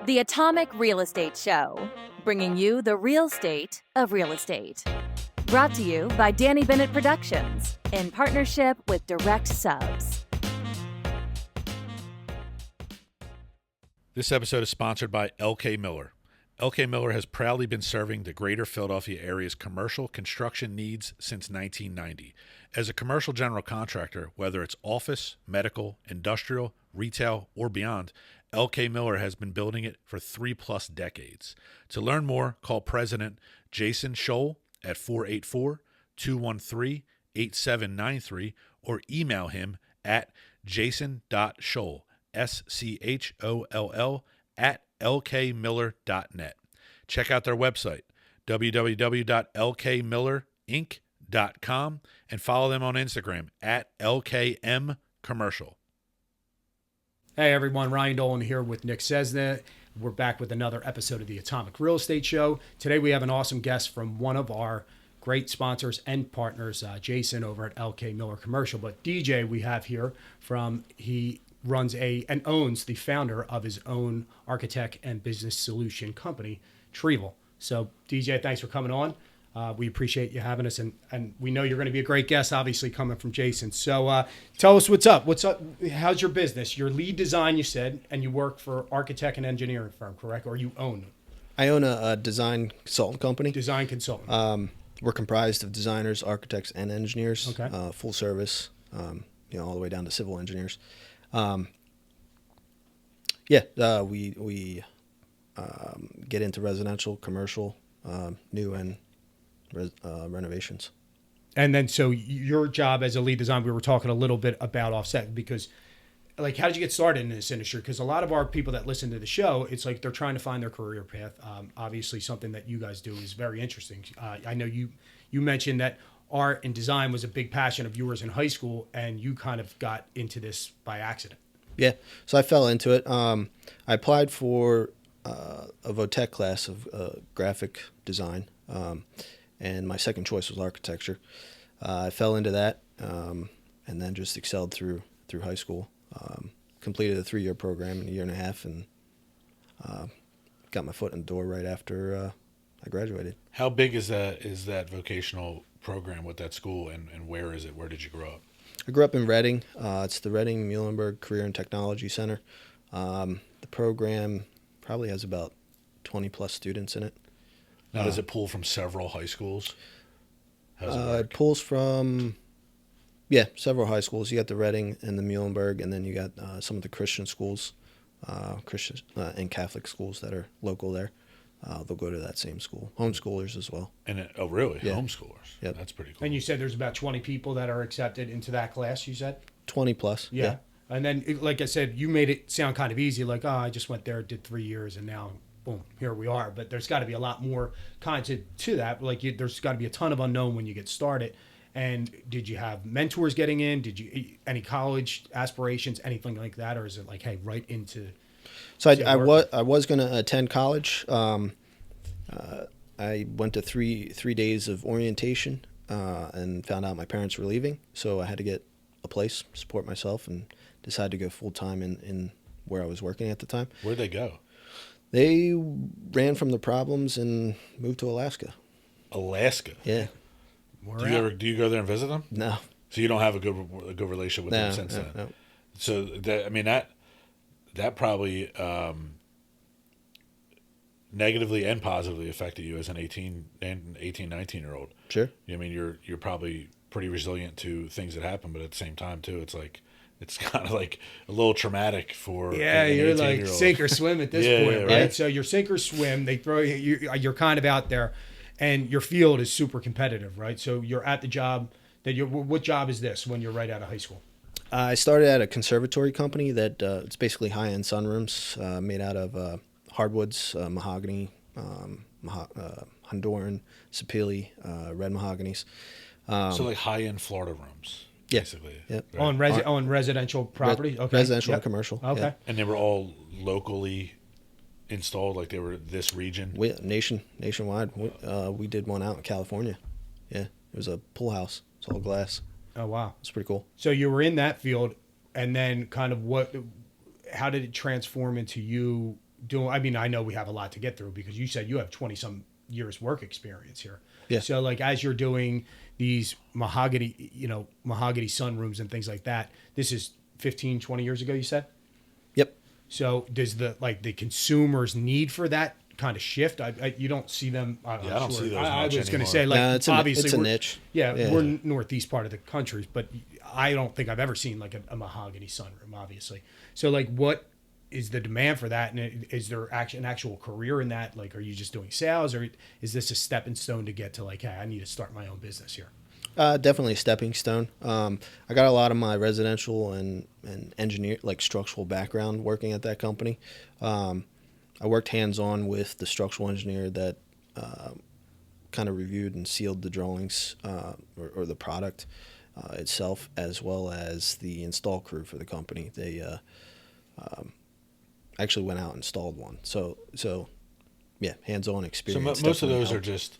The Atomic Real Estate Show, bringing you the real state of real estate. Brought to you by Danny Bennett Productions in partnership with Direct Subs. This episode is sponsored by L.K. Miller. L.K. Miller has proudly been serving the greater Philadelphia area's commercial construction needs since 1990. As a commercial general contractor, whether it's office, medical, industrial, retail, or beyond, L.K. Miller has been building it for 3+ decades. To learn more, call President Jason Scholl at 484-213-8793 or email him at jason.scholl, SCHOLL, at lkmiller.net. Check out their website, www.lkmillerinc.com, and follow them on Instagram at LKMCommercial. Hey everyone, Ryan Dolan here with Nick Cessna. We're back with another episode of the Atomic Real Estate Show. Today we have an awesome guest from one of our great sponsors and partners, Jason over at LK Miller Commercial. But DJ we have here he runs and owns the founder of his own architect and business solution company, Trievel. So DJ, thanks for coming on. We appreciate you having us, and we know you're going to be a great guest, obviously, coming from Jason. So tell us what's up. What's up? How's your business? Your lead design, you said, and you work for architect and engineering firm, correct? Or you own? I own a design consultant company. Design consultant. We're comprised of designers, architects, and engineers. Okay. Full service, all the way down to civil engineers. We get into residential, commercial, new and renovations. And then, so your job as a lead designer, we were talking a little bit about offset because, like, how did you get started in this industry? Because a lot of our people that listen to the show, it's like they're trying to find their career path. Obviously, something that you guys do is very interesting. I know you mentioned that art and design was a big passion of yours in high school, and you kind of got into this by accident. Yeah, so I fell into it. I applied for a VOTEC class of graphic design. And my second choice was architecture. I fell into that, and then just excelled through high school. Completed a 3-year program in a year and a half, and got my foot in the door right after I graduated. How big is that vocational program with that school, and where is it? Where did you grow up? I grew up in Reading. It's the Reading Muhlenberg Career and Technology Center. The program probably has about 20+ students in it. Now, does it pull from several high schools? How does it work? It pulls from, several high schools. You got the Reading and the Muhlenberg, and then you got some of the Christian schools, Christian and Catholic schools that are local there. They'll go to that same school. Homeschoolers as well. Oh, really? Yeah. Homeschoolers? Yep. That's pretty cool. And you said there's about 20 people that are accepted into that class, you said? 20+. Yeah. And then, like I said, you made it sound kind of easy, like, I just went there, did 3 years, and now boom, here we are. But there's got to be a lot more content to that. Like, there's got to be a ton of unknown when you get started. And did you have mentors getting in? Did you any college aspirations, anything like that, or is it like, hey, right into? So I was going to attend college. I went to three days of orientation and found out my parents were leaving, so I had to get a place, support myself, and decided to go full time in where I was working at the time. Where'd they go? They ran from the problems and moved to Alaska. Alaska? Yeah. Do you go there and visit them? No. So you don't have a good relationship with them since then? No. So that probably negatively and positively affected you as an 18, 19-year-old. Sure. I mean, you're probably pretty resilient to things that happen, but at the same time too, it's like it's kind of like a little traumatic for you're like sink or swim at this point, right? Yeah. So you're sink or swim. They throw you're kind of out there, and your field is super competitive, right? So you're at the job what job is this when you're right out of high school? I started at a conservatory company that it's basically high-end sunrooms made out of hardwoods, mahogany, Honduran, sapele, red mahoganies. So like high-end Florida rooms. Yeah. Basically. Yep. Right? On residential property? Okay. Residential Yep. and commercial. Okay. Yeah. And they were all locally installed, like they were this region? Nationwide. We did one out in California. Yeah. It was a pool house. It's all glass. Oh, wow. It's pretty cool. So you were in that field, and then kind of how did it transform into you doing, I mean, I know we have a lot to get through because you said you have 20 some years work experience here. Yeah. So like, as you're doing these mahogany sunrooms and things like that, this is 15, 20 years ago, you said? Yep. So does the consumer's need for that kind of shift? You don't see them. I don't see those I much was going to anymore. say, like, No, it's obviously a we're- niche. Yeah, we're northeast part of the country, but I don't think I've ever seen like a mahogany sunroom, obviously. So like, what is the demand for that? And is there an actual career in that? Like, are you just doing sales, or is this a stepping stone to get to like, hey, I need to start my own business here? Definitely a stepping stone. I got a lot of my residential and engineer, like structural background working at that company. I worked hands-on with the structural engineer that kind of reviewed and sealed the drawings or the product itself, as well as the install crew for the company. They actually went out and installed one. So yeah, hands-on experience. So most of those definitely are just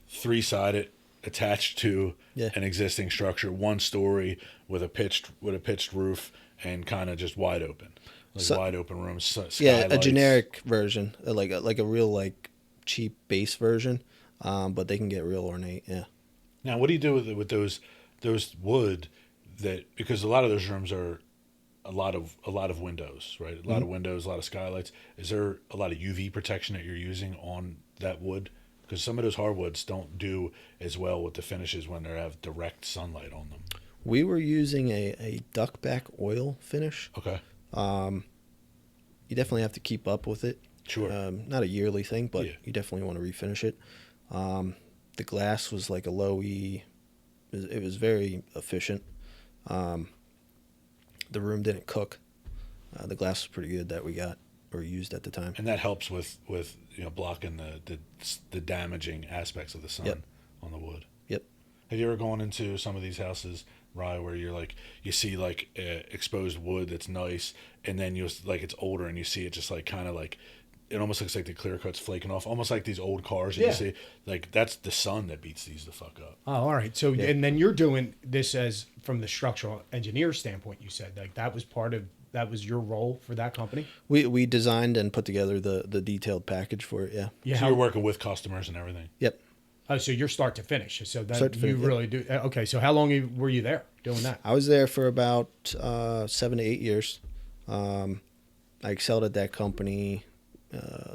three-sided, attached to an existing structure, one story with a pitched roof and kind of just wide open, wide open rooms. Skylights. Yeah, a generic version, like a real like cheap base version, but they can get real ornate. Yeah. Now, what do you do with those wood because a lot of those rooms are a lot of windows, right? A lot of windows, a lot of skylights. Is there a lot of UV protection that you're using on that wood? Because some of those hardwoods don't do as well with the finishes when they have direct sunlight on them. We were using a duckback oil finish. Okay. You definitely have to keep up with it. Sure. Not a yearly thing, but you definitely want to refinish it. The glass was like a low E. It was very efficient. The room didn't cook. The glass was pretty good that we got or used at the time. And that helps with blocking the damaging aspects of the sun on the wood. Yep. Have you ever gone into some of these houses, Rye, where you see like exposed wood that's nice, and then it's older and you see it just like kind of like it almost looks like the clear coat's flaking off, almost like these old cars that you see. Like that's the sun that beats these the fuck up. Oh, all right. So and then you're doing this as from the structural engineer standpoint. You said like that was your role for that company. We designed and put together the detailed package for it. Yeah. Yeah. So you're working with customers and everything. Yep. Oh, so you're start to finish. So that Start to finish, you really do. Okay. So how long were you there doing that? I was there for about 7 to 8 years. I excelled at that company.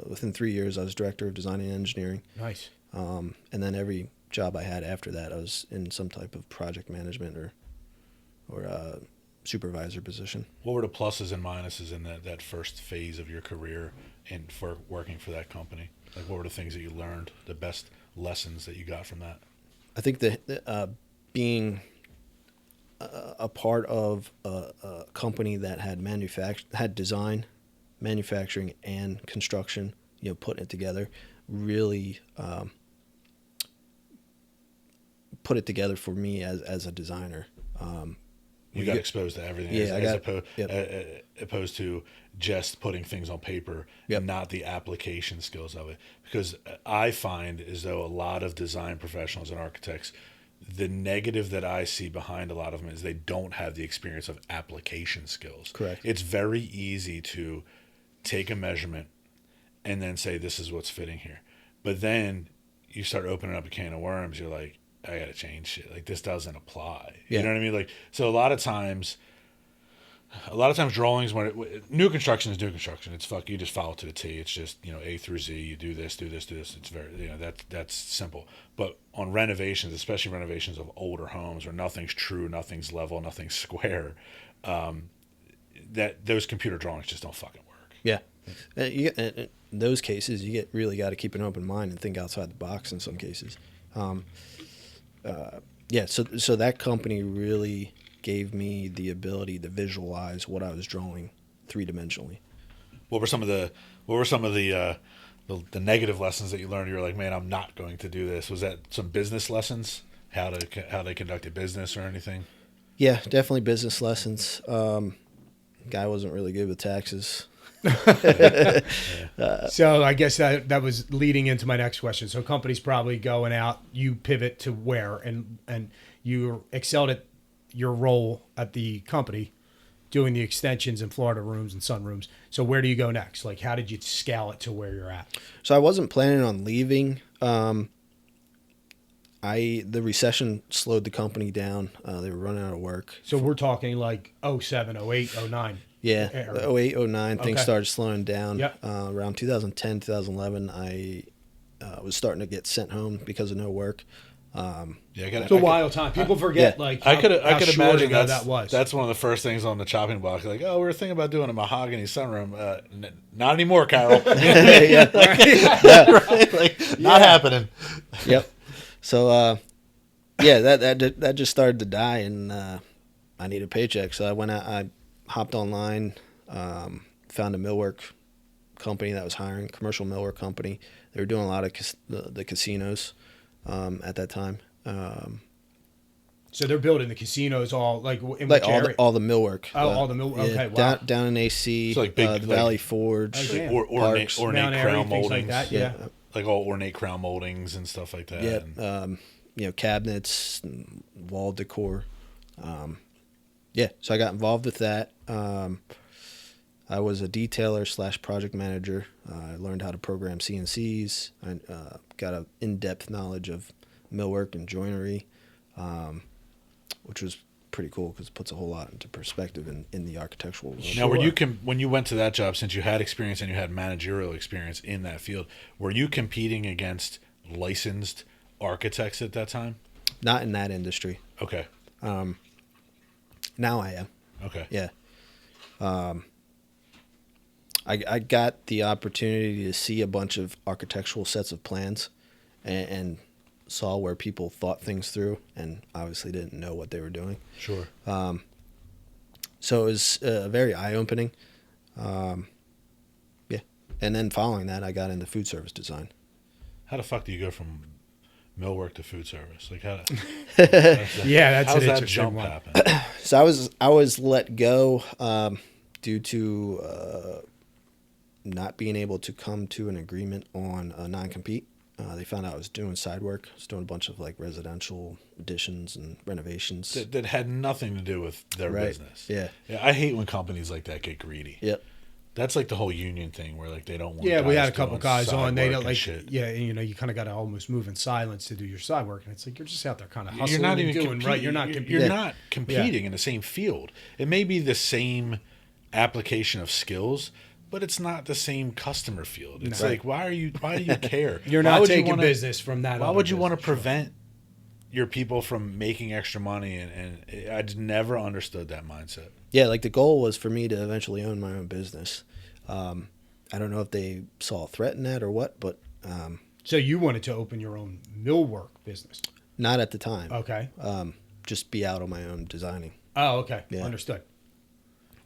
Within 3 years, I was director of design and engineering. Nice. And then every job I had after that, I was in some type of project management or supervisor position. What were the pluses and minuses in that first phase of your career and for working for that company? Like, what were the things that you learned, the best lessons that you got from that? I think that being a part of a company that had design, manufacturing, and construction, putting it together, really put it together for me as a designer. You got exposed to everything, opposed to just putting things on paper and not the application skills of it. Because I find as though a lot of design professionals and architects, the negative that I see behind a lot of them is they don't have the experience of application skills. Correct. It's very easy to take a measurement and then say, this is what's fitting here. But then you start opening up a can of worms. You're like, I got to change shit. Like, this doesn't apply. Yeah. You know what I mean? Like, so a lot of times drawings, new construction is new construction. It's you just follow to the T. It's just, A through Z. You do this, do this, do this. It's very, that's simple. But on renovations, especially renovations of older homes where nothing's true, nothing's level, nothing's square, that those computer drawings just don't fucking work. Yeah. In those cases, you really got to keep an open mind and think outside the box in some cases. So that company really gave me the ability to visualize what I was drawing three-dimensionally. What were some of the negative lessons that you learned? You were like, man, I'm not going to do this. Was that some business lessons? How they conducted business or anything? Yeah, definitely business lessons. Guy wasn't really good with taxes. So I guess that was leading into my next question. So companies probably going out, you pivot to where, and you excelled at your role at the company doing the extensions in Florida rooms and sunrooms. So where do you go next? Like, how did you scale it to where you're at? So I wasn't planning on leaving. The recession slowed the company down. They were running out of work. So we're talking like 07, 08, 09. Yeah, 08, 09, things Okay. started slowing down. Yep. Around 2010, 2011, I was starting to get sent home because of no work. Yeah, It's a wild time. People forget, yeah. like, I could how short imagine ago that was. That's one of the first things on the chopping block. Like, oh, we were thinking about doing a mahogany sunroom. Not anymore, Carol. Yeah. Right? Like, not happening. Yep. So, that just started to die, and I needed a paycheck. So I went out. I hopped online, found a millwork company that was hiring, commercial millwork company. They were doing a lot of the casinos at that time. So they're building the casinos all, like, in Like which area? all the millwork. All the millwork. Okay, wow. Down in AC, So like big, the like- Valley Forge, Oh, damn. Ornate Mount Airy, crown things moldings. like that. Yeah. Like all ornate crown moldings and stuff like that. Yeah, And- cabinets, and wall decor. So I got involved with that. I was a detailer / project manager. I learned how to program CNCs. I got an in-depth knowledge of millwork and joinery, which was pretty cool because it puts a whole lot into perspective in the architectural world. Now, when you went to that job, since you had experience and you had managerial experience in that field, were you competing against licensed architects at that time? Not in that industry. Okay. Now I am. Okay. Yeah. I got the opportunity to see a bunch of architectural sets of plans and saw where people thought things through and obviously didn't know what they were doing. Sure. So it was very eye-opening. Yeah. And then following that, I got into food service design. How the fuck do you go from millwork to food service? Like how? Yeah, that's how's an that interesting jump one. happen? So I was let go due to not being able to come to an agreement on a non-compete. They found out I was doing side work. I was doing a bunch of like residential additions and renovations. that had nothing to do with their Right. business. Yeah. I hate when companies like that get greedy. Yep. That's like the whole union thing where like they don't want. Yeah, we guys had a couple doing guys side on. They work don't and like, shit. yeah, you kind of got to almost move in silence to do your side work, and it's like you're just out there kind of hustling You're not and even doing competing. right. You're not competing. You're not competing in the same field. It may be the same application of skills, but it's not the same customer field. It's No. like why do you care? You're Why not would you taking wanna- business from that. Why other would you want to business, sure. prevent your people from making extra money? And I just never understood that mindset. Yeah, like the goal was for me to eventually own my own business. I don't know if they saw a threat in that or what, but So you wanted to open your own millwork business? not at the time. Okay. Just be out on my own designing. Oh, okay. Yeah. Understood.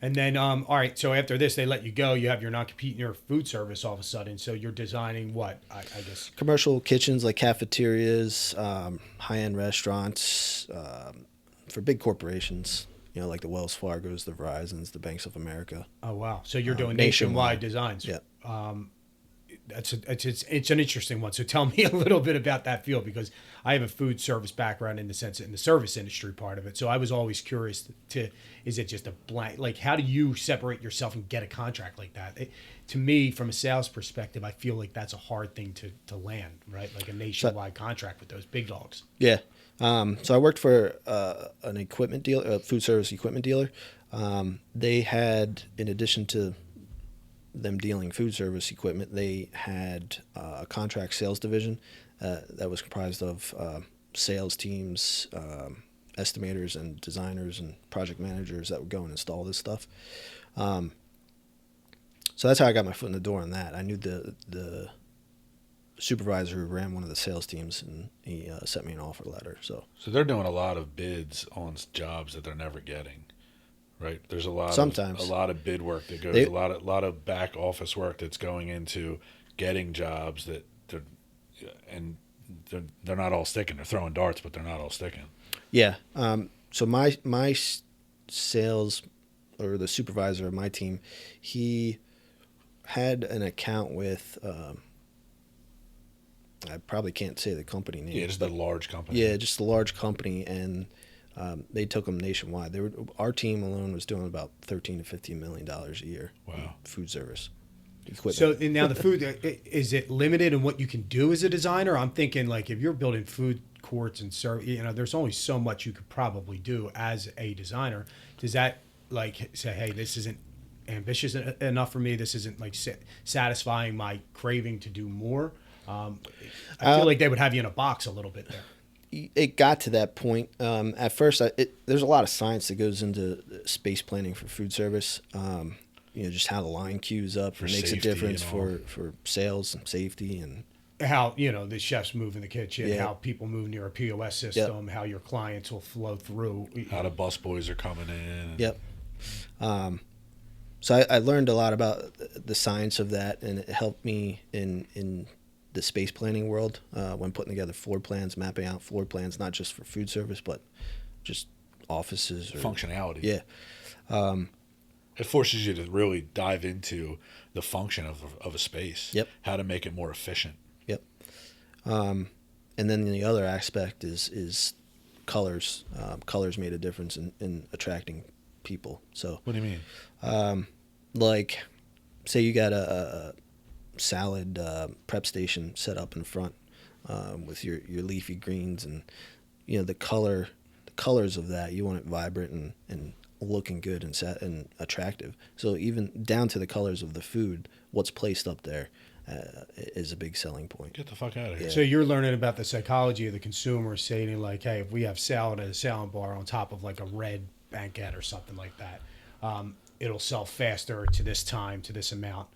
And then, all right. So after this, they let you go. You have your non-compete in your food service all of a sudden. So you're designing what? I guess. Commercial kitchens like cafeterias, high-end restaurants, for big corporations, like the Wells Fargos, the Verizons, the Banks of America. Oh wow. So you're doing nationwide. nationwide designs. Yeah. It's an interesting one. So tell me a little bit about that field because I have a food service background in the service industry part of it. So I was always curious is it just a blank, like how do you separate yourself and get a contract like that? To me, from a sales perspective, I feel like that's a hard thing to land, right? Like a nationwide contract with those big dogs. Yeah. So I worked for an equipment dealer, a food service equipment dealer. They had, in addition to them dealing food service equipment, they had a contract sales division that was comprised of sales teams, estimators and designers and project managers that would go and install this stuff. So that's how I got my foot in the door on that. I knew the supervisor who ran one of the sales teams, and he sent me an offer letter. So they're doing a lot of bids on jobs that they're never getting, right? There's a lot of bid work that goes, a lot of back office work that's going into getting jobs that they're not all sticking. They're throwing darts, but they're not all sticking. Yeah. So my sales, or the supervisor of my team, he had an account with. I probably can't say the company name. Yeah, just a large company. Yeah, just a large company, and They took them nationwide. Our team alone was doing about $13 to $15 million a year. Wow. In food service equipment. So and now the food, is it limited in what you can do as a designer? I'm thinking like if you're building food courts and there's only so much you could probably do as a designer. Does that like say, hey, this isn't ambitious enough for me? This isn't like satisfying my craving to do more. I feel like they would have you in a box a little bit there. It got to that point. At first, there's a lot of science that goes into space planning for food service. Just how the line queues up makes a difference for sales and safety and how the chefs move in the kitchen, Yeah. how people move near a POS system, how your clients will flow through. How the bus boys are coming in. Yep. So I learned a lot about the science of that, and it helped me in the space planning world when putting together floor plans, mapping out floor plans, not just for food service, but just offices. Or, functionality. Yeah. It forces you to really dive into the function of a space. Yep. How to make it more efficient. Yep. And then the other aspect is colors. Colors made a difference in attracting people. So What do you mean? like, say you got a salad prep station set up in front with your leafy greens and the colors of that, you want it vibrant and looking good and attractive. So even down to the colors of the food, what's placed up there is a big selling point. Get the fuck out of here. So you're learning about the psychology of the consumer, saying like, hey, if we have salad at a salad bar on top of like a red baguette or something like that, it'll sell faster to this time, to this amount.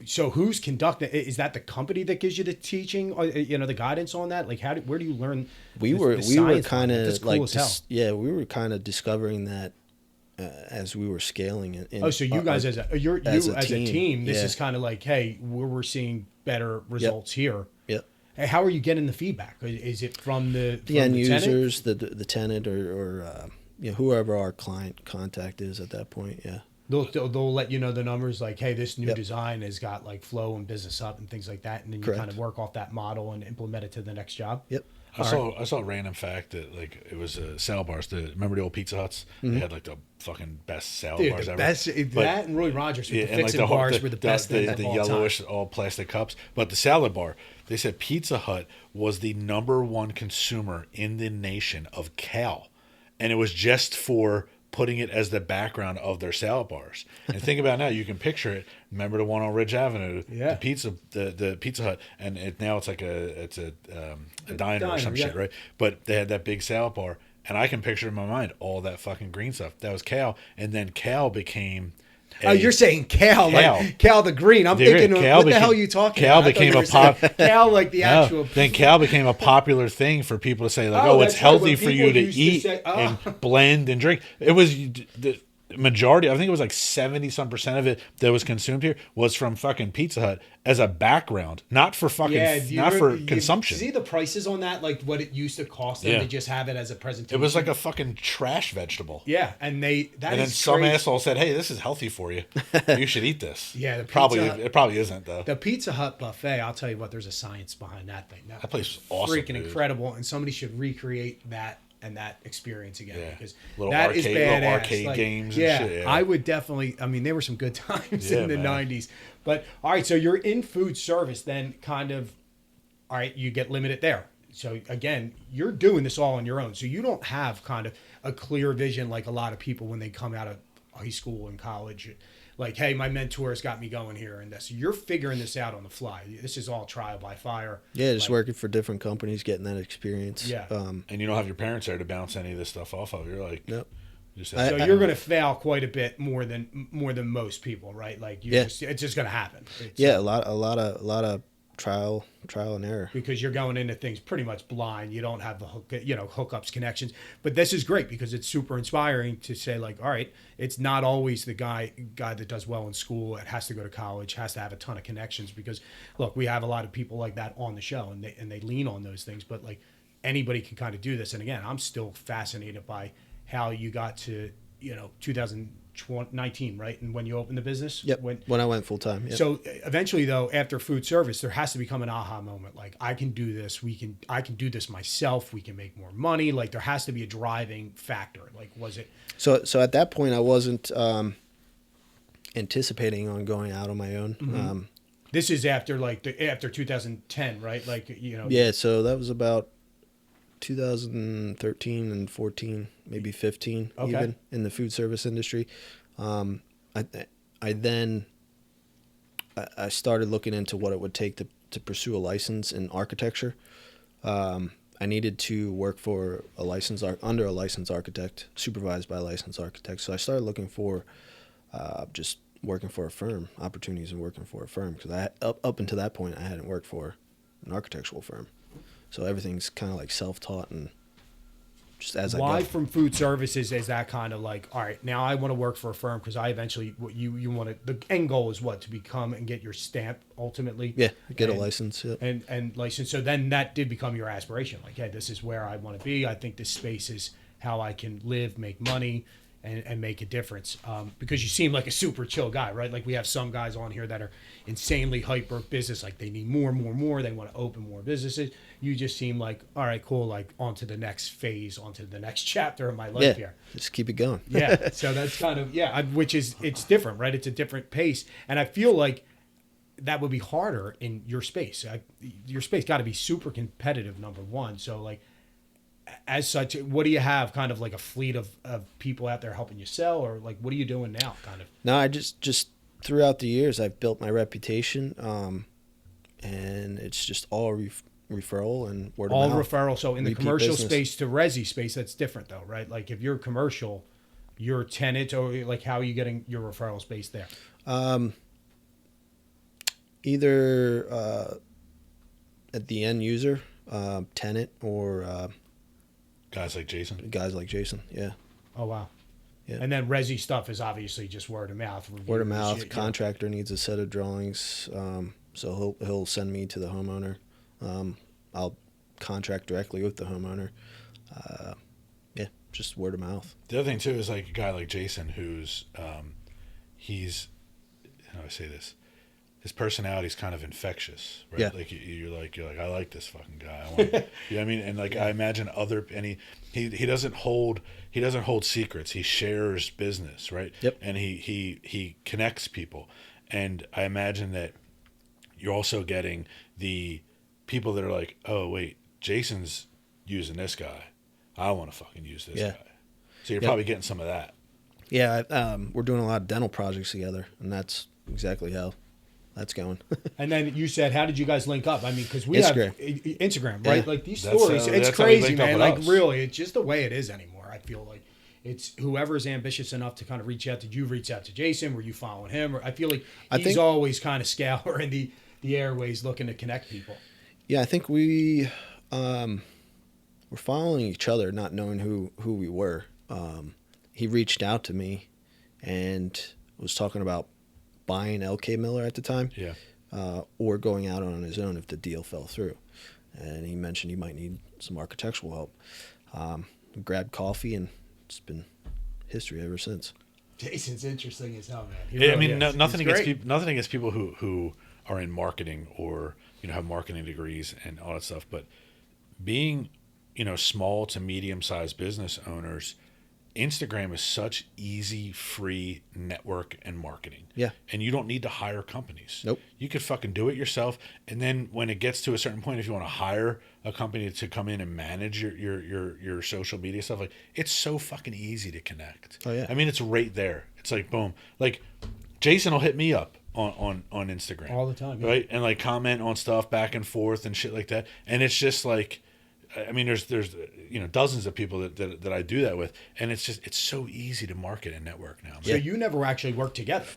So who's conducting? Is that the company that gives you the teaching, or the guidance on that? Like, where do you learn? We were kind of cool like we were kind of discovering that as we were scaling. So you guys as a team, this yeah. is kind of like, hey, we're seeing better results here. Yep. Hey, how are you getting the feedback? Is it from the end the users, tenant? the tenant, or whoever our client contact is at that point? Yeah. They'll let you know the numbers, like, hey, this new design has got like flow and business up and things like that, and then you kind of work off that model and implement it to the next job. Yep. I saw a random fact that like it was salad bars. Remember the old Pizza Huts? Mm-hmm. They had like the fucking best salad bars ever. That and Roy Rogers with the and fixin' bars were the best things of the all yellowish time. all plastic cups. But the salad bar, they said Pizza Hut was the #1 consumer in the nation of kale, and it was just for putting it as the background of their salad bars. And think about it now, you can picture it. Remember the one on Ridge Avenue, Yeah. the Pizza Hut, and now it's like a diner or some shit, right? But they had that big salad bar, and I can picture in my mind all that fucking green stuff. That was kale, and then kale became. You're saying kale, like Cal the green. I'm thinking, what the hell are you talking Kale about? became Kale, like the actual. Then kale became a popular thing for people to say, like, it's that's right, healthy when for you people to used to eat say, and blend and drink. It was the majority, I think it was like 70-some% of it that was consumed here was from fucking Pizza Hut as a background, not for fucking, not for consumption. See the prices on that, like what it used to cost them to just have it as a presentation. It was like a fucking trash vegetable. Yeah, and then some asshole said, "Hey, this is healthy for you. You should eat this." Yeah, it probably isn't though. The Pizza Hut buffet, I'll tell you what, there's a science behind that thing. That place was awesome, freaking dude. Incredible, and somebody should recreate that and that experience again, because little that arcade, is badass. little arcade games and shit. Yeah. I would definitely. I mean, there were some good times in the man. 90s. But all right, so you're in food service, then kind of. All right, you get limited there. So again, you're doing this all on your own. So you don't have kind of a clear vision like a lot of people when they come out of high school and college. Like, hey, my mentor has got me going here and this. You're figuring this out on the fly. This is all trial by fire. Yeah, just working for different companies, getting that experience. Yeah. And you don't have your parents there to bounce any of this stuff off of. You're like, nope. So you're going to fail quite a bit more than most people, right? Like, it's just going to happen. A lot of trial and error, because you're going into things pretty much blind. You don't have the hookups, connections. But this is great because it's super inspiring to say, like, all right, it's not always the guy that does well in school, it has to go to college, has to have a ton of connections. Because look, we have a lot of people like that on the show, and they lean on those things. But like, anybody can kind of do this. And again, I'm still fascinated by how you got to 2000 19, right? And when you opened the business? Yep. When I went full time. Yep. So eventually, though, after food service, there has to become an aha moment. Like, I can do this. I can do this myself. We can make more money. Like, there has to be a driving factor. Like, was it? So at that point, I wasn't anticipating on going out on my own. Mm-hmm. This is after after 2010, right? Like, you know. Yeah. So that was about 2013 and 14, maybe 15, even in the food service industry. I started looking into what it would take to pursue a license in architecture. I needed to work for under a licensed architect, supervised by a licensed architect. So I started looking for just working for a firm, opportunities in working for a firm, because up until that point I hadn't worked for an architectural firm. So everything's kind of like self-taught and just as I go. Why from food services is that kind of like, all right, now I want to work for a firm because I eventually, you want to, the end goal is what? To become and get your stamp ultimately? Yeah, get a license. Yeah. And license. So then that did become your aspiration. Like, hey, this is where I want to be. I think this space is how I can live, make money, and make a difference. Because you seem like a super chill guy, right? Like, we have some guys on here that are insanely hyper business. Like, they need more. They want to open more businesses. You just seem like, all right, cool. Like, on to the next phase, on to the next chapter of my life here. Just keep it going. Yeah. So that's kind of, which is, it's different, right? It's a different pace. And I feel like that would be harder in your space. Your space got to be super competitive, number one. So, like, as such, what do you have? Kind of like a fleet of people out there helping you sell, or like, what are you doing now? Kind of. No, I just throughout the years, I've built my reputation, and it's just all referral and word of mouth. All referral. So in the Repeat commercial business. space to resi space, that's different though, right? Like, if you're commercial, you're a tenant, or like, how are you getting your referral space there? Either at the end user, tenant, or Guys like Jason. Yeah. Oh, wow. Yeah. And then resi stuff is obviously just word of mouth. Word of mouth. Shit, Contractor needs a set of drawings, so he'll send me to the homeowner. I'll contract directly with the homeowner. Just word of mouth. The other thing too is like a guy like Jason, who's he's, how do I say this? His personality is kind of infectious, right? Yeah. Like you're like I like this fucking guy. I want, you know what I mean? And like I imagine he doesn't hold secrets. He shares business, right? Yep. And he connects people. And I imagine that you're also getting the people that are like, oh wait, Jason's using this guy. I want to fucking use this guy. So you're probably getting some of that. Yeah, we're doing a lot of dental projects together, and that's exactly how that's going. And then you said, how did you guys link up? I mean, because we Instagram. have Instagram, right? Yeah. Like, these That's, stories, it's that's how we crazy, linked up man. with Like, us. really, it's just the way it is anymore. I feel like it's whoever's ambitious enough to kind of reach out. Did you reach out to Jason? Were you following him? Or I feel like he's always kind of scouring the airways looking to connect people. Yeah, I think we're following each other, not knowing who we were. He reached out to me and was talking about buying LK Miller at the time. Yeah. Or going out on his own if the deal fell through. And he mentioned he might need some architectural help. We grabbed coffee, and it's been history ever since. Jason's interesting as hell, man. Yeah, I mean, nothing against people who are in marketing or have marketing degrees and all that stuff, but being small to medium-sized business owners, Instagram is such easy, free network and marketing. Yeah. And you don't need to hire companies. Nope. You could fucking do it yourself. And then when it gets to a certain point, if you want to hire a company to come in and manage your social media stuff, like, it's so fucking easy to connect. Oh, yeah. I mean, it's right there. It's like, boom. Like, Jason will hit me up on Instagram. All the time. Yeah. Right? And like comment on stuff back and forth and shit like that. And it's just like, I mean, there's dozens of people that I do that with, and it's so easy to market and network now. So you never actually worked together.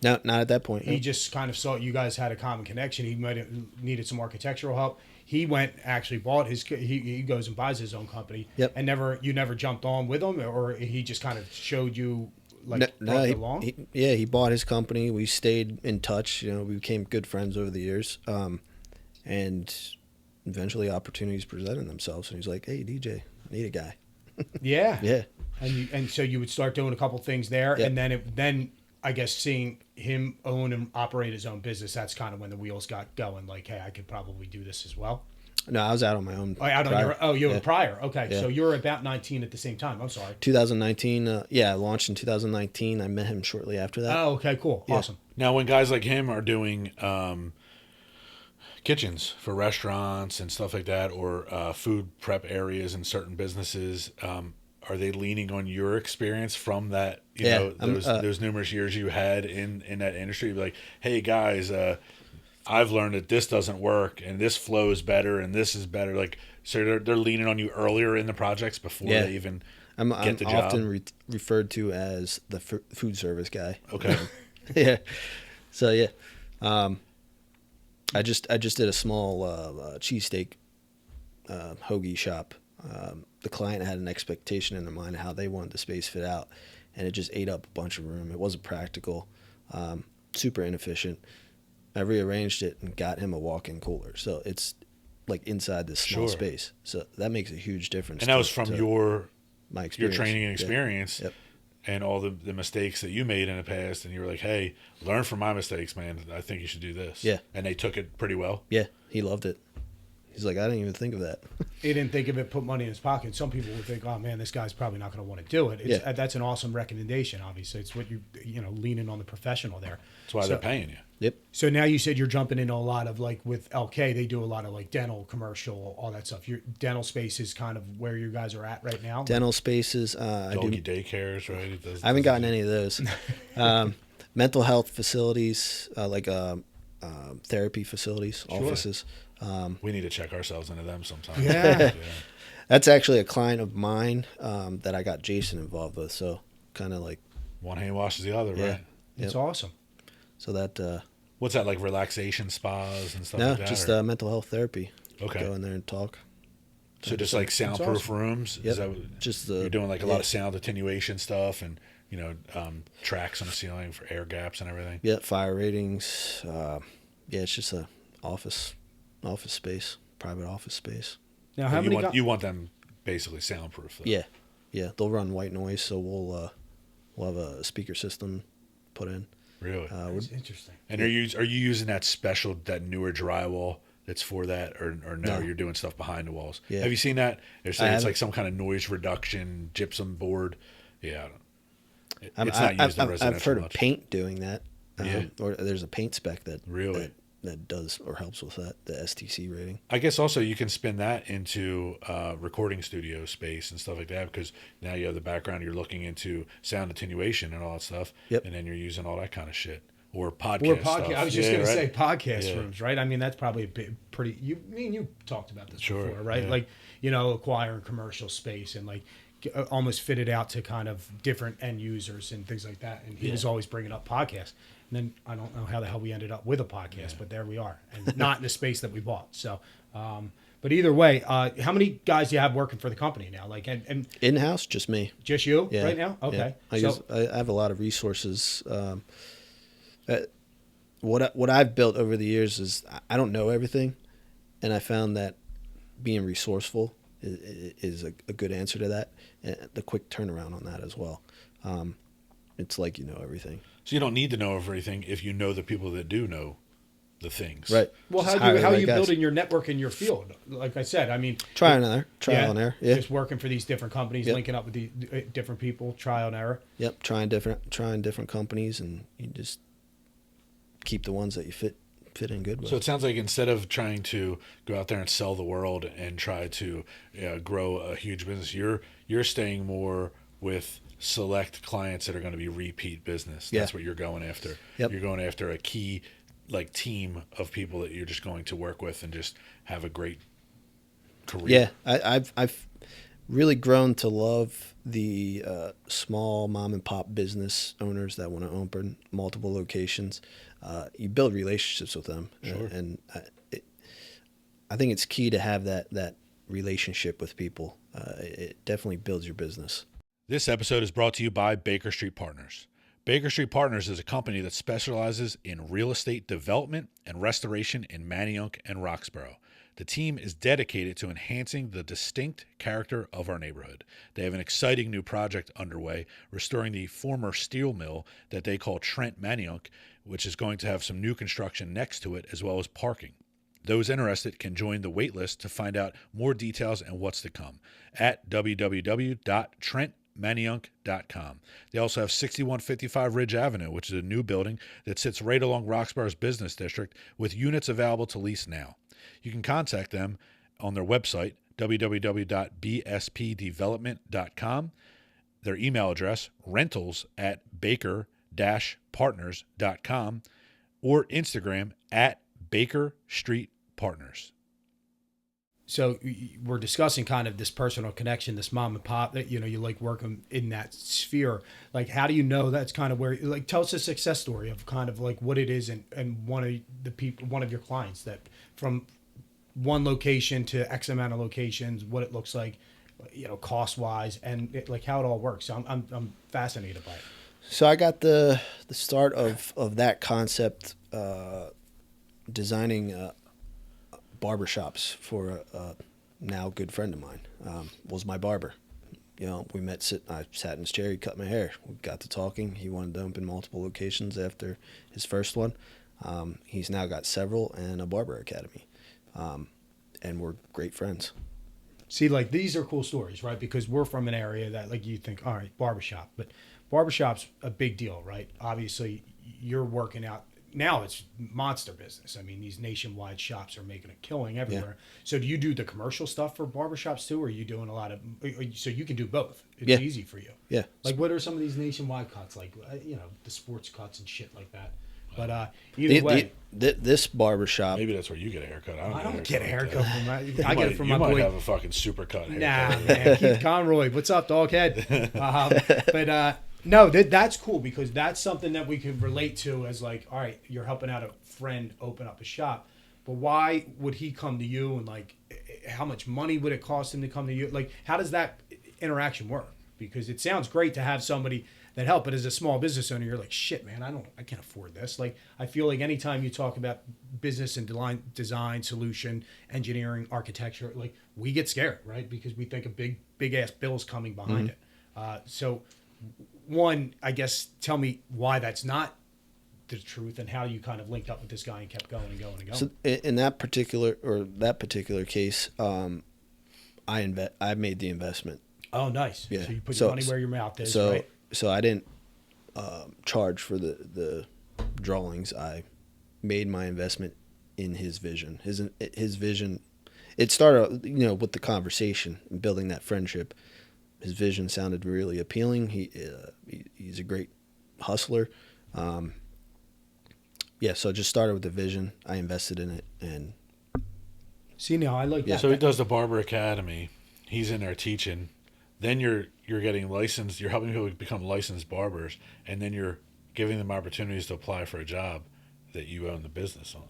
No, not at that point. He just kind of saw you guys had a common connection. He might have needed some architectural help. He went actually bought his. He goes and buys his own company. Yep. And you never jumped on with him, or he just kind of showed you brought you along. He bought his company. We stayed in touch. We became good friends over the years. And eventually opportunities presented themselves, and he's like, "Hey, DJ, I need a guy." Yeah. Yeah. And so you would start doing a couple things there, Yep. and then I guess seeing him own and operate his own business, that's kind of when the wheels got going. Like, hey, I could probably do this as well. No, I was out on my own. Oh, out on your you were Yeah. prior. Okay, Yeah. so you were about 19 at the same time. I'm sorry. 2019. I launched in 2019. I met him shortly after that. Oh, okay, cool, awesome. Now, when guys like him are doing kitchens for restaurants and stuff like that, or food prep areas in certain businesses, are they leaning on your experience from that? Those numerous years you had in that industry. Like, hey guys, I've learned that this doesn't work, and this flows better, and this is better. Like, so they're leaning on you earlier in the projects before they even I'm get the job. often referred to as the food service guy. Okay. Yeah. So yeah, I just did a small cheesesteak hoagie shop. The client had an expectation in their mind of how they wanted the space fit out, and it just ate up a bunch of room. It wasn't practical, super inefficient. I rearranged it and got him a walk-in cooler, so it's like inside this small space. So that makes a huge difference. And that was from my your experience, training and experience. Yep. And all the mistakes that you made in the past, and you were like, hey, learn from my mistakes, man. I think you should do this. Yeah. And they took it pretty well. Yeah, he loved it. He's like, I didn't even think of that. He didn't think of it, put money in his pocket. Some people would think, oh man, this guy's probably not going to want to do it. That's an awesome recommendation, obviously. It's what leaning on the professional there. That's why they're paying you. Yep. So now you said you're jumping into a lot of, like, with LK, they do a lot of like dental, commercial, all that stuff. Your dental space is kind of where you guys are at right now. Dental spaces. Doggy daycares, right? I haven't gotten any of those. Mental health facilities, therapy facilities, offices. We need to check ourselves into them sometime. Yeah. That's actually a client of mine that I got Jason involved with. So kind of like One hand washes the other, right? It's awesome. So that. What's that, like relaxation spas and stuff No, like that? just or- mental health therapy. Okay. Go in there and talk. So just like soundproof awesome. rooms? Yep. Is that Just you're doing like a lot of sound attenuation stuff and, tracks on the ceiling for air gaps and everything? Yeah, fire ratings. It's just a office space, private office space. Now, how But many you want them basically soundproof, though. Yeah. They'll run white noise, so we'll have a speaker system put in. Really? That's interesting. And are you using that newer drywall that's for that, or no? No. You're doing stuff behind the walls. Yeah. Have you seen that? It's haven't. like some kind of noise reduction gypsum board. Yeah, it's I've not used in residential I've heard of much. paint doing that. Yeah. Or there's a paint spec that Really? that does or helps with that, the STC rating. I guess also you can spin that into recording studio space and stuff like that, because now you have the background, you're looking into sound attenuation and all that stuff. Yep. And then you're using all that kind of shit. Or podcast stuff. I was just going to say podcast Yeah. rooms, right? I mean, that's probably a bit pretty. You talked about this Sure, before, right? yeah. Like, acquiring commercial space and like almost fit it out to kind of different end users and things like that. And he was always bringing up podcasts. And then I don't know how the hell we ended up with a podcast, but there we are, and not in the space that we bought. So, but either way, how many guys do you have working for the company now? Like, and In-house, just me. just you Yeah. right now? Okay. Yeah. I have a lot of resources. What I've built over the years is I don't know everything, and I found that being resourceful is a good answer to that, and the quick turnaround on that as well. It's like you know everything. So you don't need to know everything if you know the people that do know the things. Right. Well, Just how hire the are right you guys. building your network in your field? Like I said, I mean, Trial and error. Yeah. Just working for these different companies, Yep. linking up with the different people, trial and error. Yep. Trying different companies, and you just keep the ones that you fit in good with. So it sounds like instead of trying to go out there and sell the world and try to grow a huge business, you're staying more with select clients that are going to be repeat business. That's what you're going after. Yep. You're going after a key team of people that you're just going to work with and just have a great career. Yeah, I've really grown to love the small mom and pop business owners that want to open multiple locations. You build relationships with them, Sure. and I think it's key to have that relationship with people. It definitely builds your business. This episode is brought to you by Baker Street Partners. Baker Street Partners is a company that specializes in real estate development and restoration in Manayunk and Roxborough. The team is dedicated to enhancing the distinct character of our neighborhood. They have an exciting new project underway, restoring the former steel mill that they call Trent Manayunk, which is going to have some new construction next to it as well as parking. Those interested can join the waitlist to find out more details and what's to come at www.trentmanayunk.com. They also have 6155 Ridge Avenue, which is a new building that sits right along Roxborough's business district with units available to lease now. You can contact them on their website, www.bspdevelopment.com, their email address, rentals@baker-partners.com, or Instagram at Baker Street Partners. So we're discussing kind of this personal connection, this mom and pop that, you like working in that sphere. Like, how do you know that's kind of where, like, tell us a success story of kind of like what it is and one of your clients that from one location to X amount of locations, what it looks like, cost wise, and like how it all works. So I'm fascinated by it. So I got the start of that concept, designing barbershops for a now good friend of mine. Was my barber. We met. I sat in his chair. He cut my hair. We got to talking. He wanted to open multiple locations after his first one. He's now got several and a barber academy, and we're great friends. See, like, these are cool stories, right? Because we're from an area that, like, you think, all right, barbershop, but barbershop's a big deal, right? Obviously, you're working out. Now it's monster business. I mean, these nationwide shops are making a killing everywhere. Yeah. So do you do the commercial stuff for barbershops too, or are you doing a lot of, so you can do both? It's easy for you. Yeah. Like, what are some of these nationwide cuts? Like, the sports cuts and shit like that. But either way. This barbershop. Maybe that's where you get a haircut. I don't get a haircut from my, I get it from my boy. You might have a fucking super cut haircut. Nah, man. Keith Conroy. What's up, doghead? No, that's cool because that's something that we can relate to as like, all right, you're helping out a friend open up a shop, but why would he come to you, and like, how much money would it cost him to come to you? Like, how does that interaction work? Because it sounds great to have somebody that help, but as a small business owner, you're like, shit, man, I can't afford this. Like, I feel like anytime you talk about business and design, solution, engineering, architecture, like, we get scared, right? Because we think of big ass bills coming behind it. So one, I guess, tell me why that's not the truth and how you kind of linked up with this guy and kept going and going and going. So in that particular case, I made the investment. Oh, nice. Yeah. So you put your money where your mouth is, right? So I didn't charge for the drawings. I made my investment in his vision. His vision. It started, with the conversation and building that friendship. His vision sounded really appealing. He's a great hustler. So it just started with the vision. I invested in it, and see, now I like that. So he does the barber academy. He's in there teaching. Then you're getting licensed. You're helping people become licensed barbers, and then you're giving them opportunities to apply for a job that you own the business on.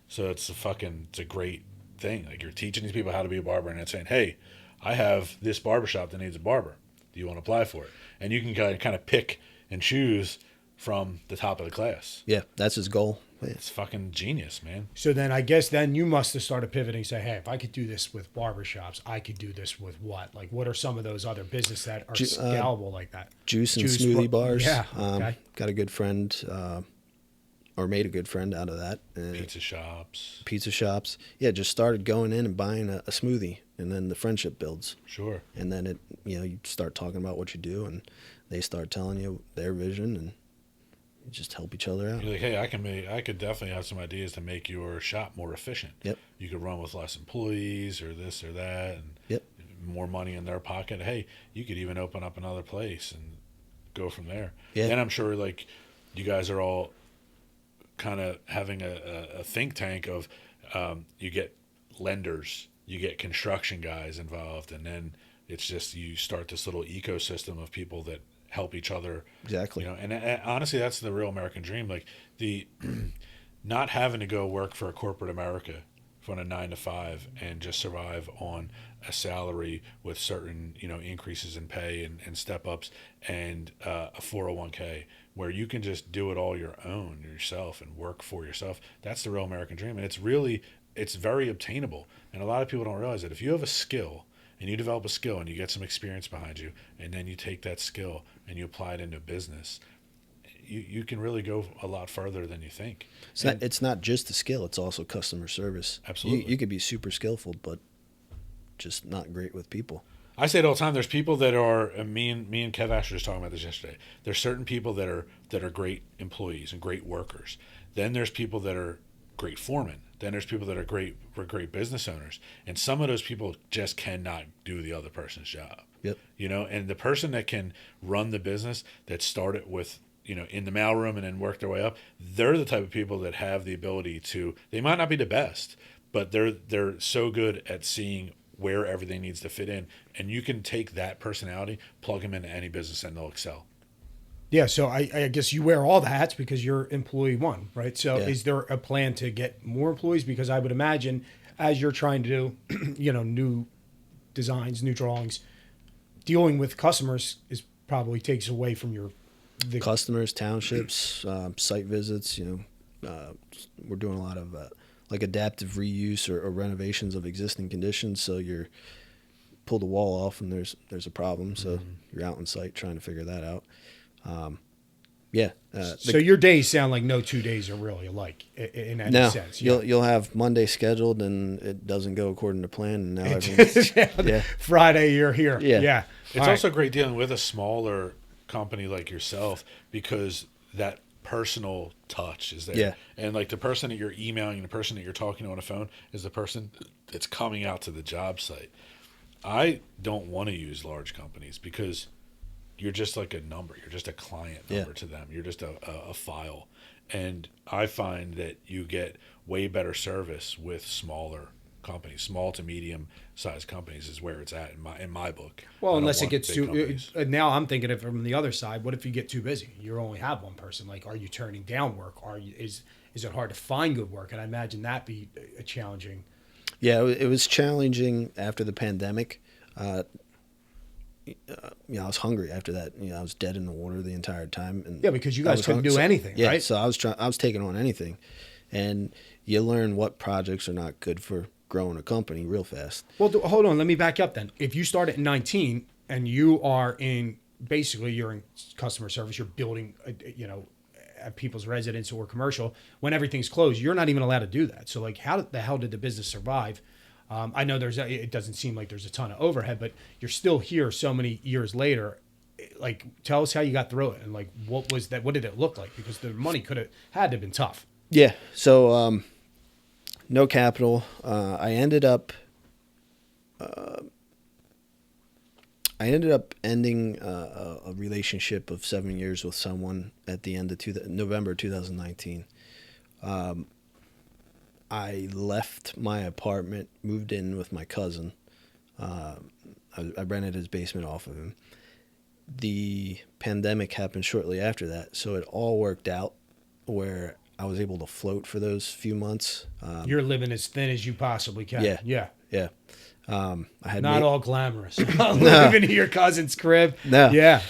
So it's a great thing. Like, you're teaching these people how to be a barber, and it's saying, hey, I have this barbershop that needs a barber. Do you want to apply for it? And you can kind of pick and choose from the top of the class. Yeah, that's his goal. It's fucking genius, man. So then I guess then you must have started pivoting and say, hey, if I could do this with barbershops, I could do this with what? Like, what are some of those other businesses that are scalable like that? Juice and smoothie bars. Yeah. Okay. Got a good friend, or made a good friend out of that. Pizza shops. Yeah, just started going in and buying a smoothie, and then the friendship builds. Sure. And then you start talking about what you do, and they start telling you their vision, and you just help each other out. You're like, hey, I could definitely have some ideas to make your shop more efficient. Yep. You could run with less employees or this or that, and more money in their pocket. Hey, you could even open up another place and go from there. Yeah. Then I'm sure, like, you guys are all kind of having a think tank of you get lenders, you get construction guys involved, and then it's just you start this little ecosystem of people that help each other. Exactly. And honestly, that's the real American dream. Like, the not having to go work for a corporate America from a 9 to 5 and just survive on a salary with certain, increases in pay and step ups and a 401k where you can just do it all your own yourself and work for yourself. That's the real American dream. And it's very obtainable. And a lot of people don't realize that if you have a skill and you develop a skill and you get some experience behind you, and then you take that skill and you apply it into business, you can really go a lot further than you think. It's not just the skill; it's also customer service. Absolutely, you could be super skillful, but just not great with people. I say it all the time. There's people that are me and Kev Asher was talking about this yesterday. There's certain people that are great employees and great workers. Then there's people that are great foremen. Then there's people that are great business owners. And some of those people just cannot do the other person's job. Yep. And the person that can run the business that started with, in the mailroom and then work their way up, they're the type of people that have the ability to, they might not be the best, but they're so good at seeing where everything needs to fit in. And you can take that personality, plug them into any business, and they'll excel. Yeah, so I guess you wear all the hats because you're employee one, right? So is there a plan to get more employees? Because I would imagine as you're trying to do, new designs, new drawings, dealing with customers probably takes away from the customers, townships, site visits. We're doing a lot of like adaptive reuse or renovations of existing conditions. So you're pull the wall off and there's a problem. So you're out on site trying to figure that out. So your days sound like no 2 days are really alike in any sense. Yeah. You'll have Monday scheduled and it doesn't go according to plan. And now everyone's Friday you're here. Yeah. It's also great dealing with a smaller company like yourself because that personal touch is there. Yeah. And like the person that you're emailing, the person that you're talking to on the phone is the person that's coming out to the job site. I don't want to use large companies because you're just like a number. You're just a client number to them. You're just a file. And I find that you get way better service with smaller companies. Small to medium sized companies is where it's at in my book. Well, unless it gets too now I'm thinking of it from the other side. What if you get too busy? You only have one person. Like, are you turning down work? Is it hard to find good work? And I imagine that be a challenging. Yeah, it was challenging after the pandemic. I was hungry after that. I was dead in the water the entire time. And because you guys couldn't do anything, yeah, right? So I was taking on anything, and you learn what projects are not good for growing a company real fast. Well, hold on. Let me back up then. If you start at 19 and you are you're in customer service, you're building, at people's residence or commercial, when everything's closed, you're not even allowed to do that. So like, how the hell did the business survive? I know it doesn't seem like there's a ton of overhead, but you're still here so many years later. Like, tell us how you got through it and like, what was that? What did it look like? Because the money had to have been tough. Yeah. So, no capital. I ended up ending a relationship of 7 years with someone at the end of November 2019. I left my apartment, moved in with my cousin. I rented his basement off of him. The pandemic happened shortly after that, so it all worked out where I was able to float for those few months. You're living as thin as you possibly can. Yeah. I had not all glamorous. Living in your cousin's crib. No. Yeah.